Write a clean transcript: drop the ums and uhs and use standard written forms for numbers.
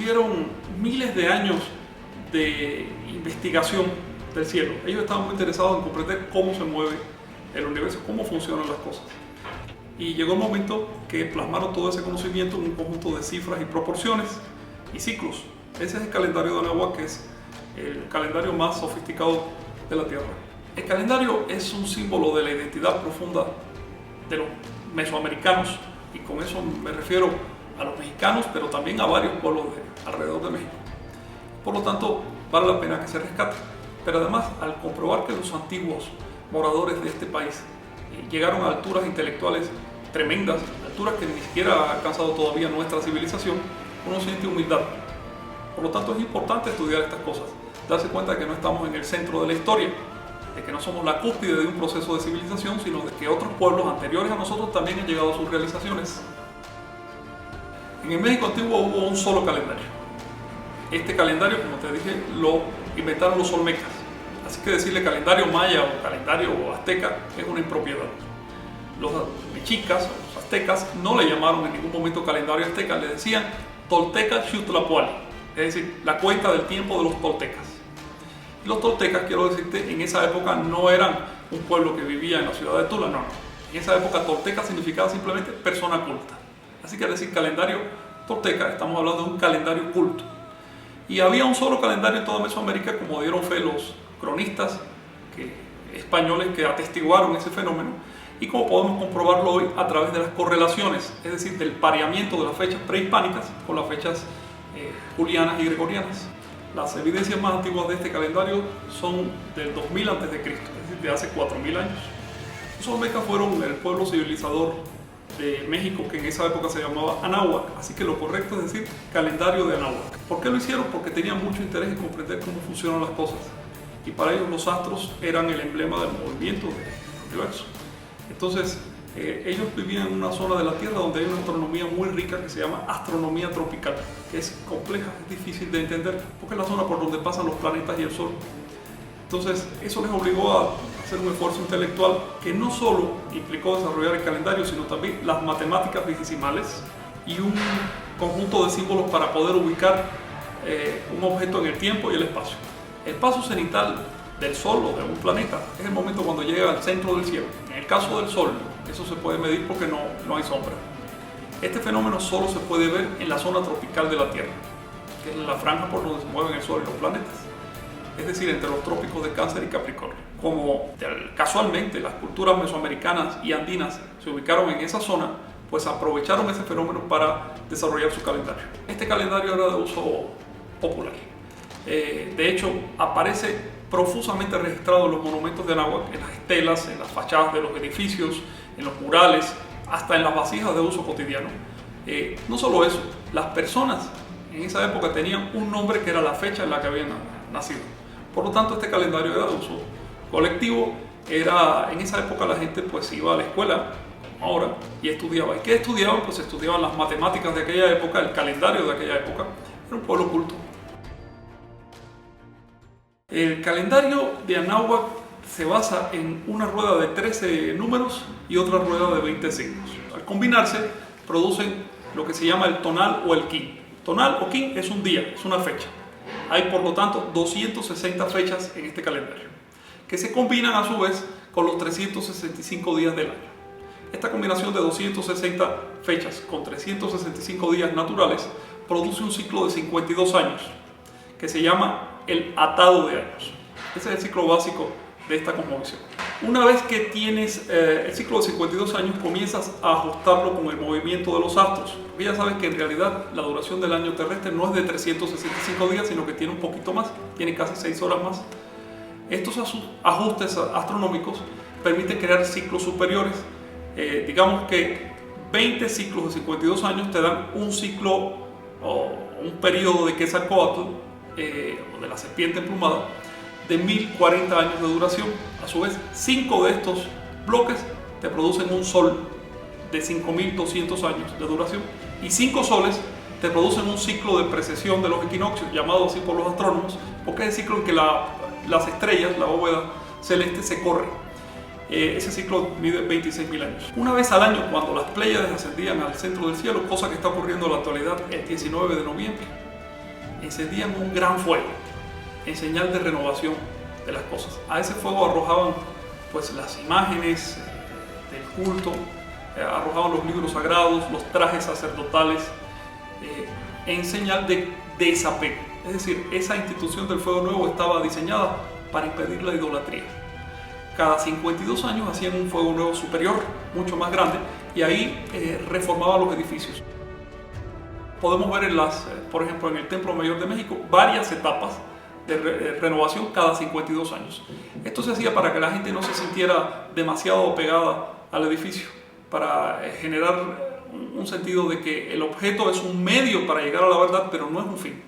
tuvieron miles de años de investigación del cielo. Ellos estaban muy interesados en comprender cómo se mueve el universo, cómo funcionan las cosas. Y llegó el momento que plasmaron todo ese conocimiento en un conjunto de cifras y proporciones y ciclos. Ese es el calendario de Anahuac, que es el calendario más sofisticado de la Tierra. El calendario es un símbolo de la identidad profunda de los mesoamericanos, y con eso me refiero a los mexicanos, pero también a varios pueblos alrededor de México. Por lo tanto, vale la pena que se rescate. Pero además, al comprobar que los antiguos moradores de este país llegaron a alturas intelectuales tremendas, alturas que ni siquiera ha alcanzado todavía nuestra civilización, uno siente humildad. Por lo tanto, es importante estudiar estas cosas, darse cuenta de que no estamos en el centro de la historia, de que no somos la cúspide de un proceso de civilización, sino de que otros pueblos anteriores a nosotros también han llegado a sus realizaciones. En el México antiguo hubo un solo calendario. Este calendario, como te dije, lo inventaron los olmecas. Así que decirle calendario maya o calendario azteca es una impropiedad. Los mexicas o los aztecas no le llamaron en ningún momento calendario azteca, le decían Tolteca Xiutlapoali, es decir, la cuenta del tiempo de los toltecas. Y los toltecas, quiero decirte, en esa época no eran un pueblo que vivía en la ciudad de Tula, no. En esa época tolteca significaba simplemente persona culta. Así que al decir calendario tolteca, estamos hablando de un calendario culto. Y había un solo calendario en toda Mesoamérica, como dieron fe los cronistas españoles que atestiguaron ese fenómeno, y como podemos comprobarlo hoy a través de las correlaciones, es decir, del pareamiento de las fechas prehispánicas con las fechas julianas y gregorianas. Las evidencias más antiguas de este calendario son del 2000 a.C., es decir, de hace 4000 años. Los olmecas fueron el pueblo civilizador de México, que en esa época se llamaba Anáhuac, así que lo correcto es decir calendario de Anáhuac. ¿Por qué lo hicieron? Porque tenían mucho interés en comprender cómo funcionan las cosas, y para ellos los astros eran el emblema del movimiento del universo. Entonces ellos vivían en una zona de la Tierra donde hay una astronomía muy rica que se llama astronomía tropical, que es compleja, es difícil de entender, porque es la zona por donde pasan los planetas y el Sol. Entonces eso les obligó a hacer un esfuerzo intelectual que no solo implicó desarrollar el calendario, sino también las matemáticas vigesimales y un conjunto de símbolos para poder ubicar un objeto en el tiempo y el espacio. El paso cenital del Sol o de un planeta es el momento cuando llega al centro del cielo. En el caso del Sol, eso se puede medir porque no hay sombra. Este fenómeno solo se puede ver en la zona tropical de la Tierra, que es la franja por donde se mueven el Sol y los planetas, es decir, entre los trópicos de Cáncer y Capricornio. Como casualmente las culturas mesoamericanas y andinas se ubicaron en esa zona, pues aprovecharon ese fenómeno para desarrollar su calendario. Este calendario era de uso popular. De hecho, aparece profusamente registrado en los monumentos de Anáhuac, en las estelas, en las fachadas de los edificios, en los murales, hasta en las vasijas de uso cotidiano. No solo eso, las personas en esa época tenían un nombre que era la fecha en la que habían nacido. Por lo tanto, este calendario era de uso colectivo. En esa época la gente pues iba a la escuela, como ahora, y estudiaba. ¿Y qué estudiaban? Pues estudiaban las matemáticas de aquella época, el calendario de aquella época. Era un pueblo culto. El calendario de Anáhuac se basa en una rueda de 13 números y otra rueda de 20 signos. Al combinarse producen lo que se llama el tonal o el kin. Tonal o kin es un día, es una fecha. Hay por lo tanto 260 fechas en este calendario, que se combinan a su vez con los 365 días del año. Esta combinación de 260 fechas con 365 días naturales produce un ciclo de 52 años, que se llama el atado de años. Ese es el ciclo básico de esta cosmovisión. Una vez que tienes el ciclo de 52 años, comienzas a ajustarlo con el movimiento de los astros. Porque ya sabes que en realidad la duración del año terrestre no es de 365 días, sino que tiene un poquito más, tiene casi 6 horas más. Estos ajustes astronómicos permiten crear ciclos superiores. Digamos que 20 ciclos de 52 años te dan un ciclo o un periodo de Quetzalcóatl, o de la serpiente emplumada, de 1040 años de duración. A su vez, 5 de estos bloques te producen un sol de 5200 años de duración, y 5 soles te producen un ciclo de precesión de los equinoccios, llamado así por los astrónomos, porque es el ciclo en que las estrellas, la bóveda celeste, se corre. Ese ciclo mide 26.000 años. Una vez al año, cuando las Pléyades ascendían al centro del cielo, cosa que está ocurriendo en la actualidad el 19 de noviembre, encendían un gran fuego en señal de renovación de las cosas. A ese fuego arrojaban pues las imágenes del culto, arrojaban los libros sagrados, los trajes sacerdotales, en señal de desapego. Es decir, esa institución del fuego nuevo estaba diseñada para impedir la idolatría. Cada 52 años hacían un fuego nuevo superior, mucho más grande, y ahí reformaban los edificios. Podemos ver por ejemplo, en el Templo Mayor de México, varias etapas de renovación cada 52 años. Esto se hacía para que la gente no se sintiera demasiado pegada al edificio, para generar un sentido de que el objeto es un medio para llegar a la verdad, pero no es un fin.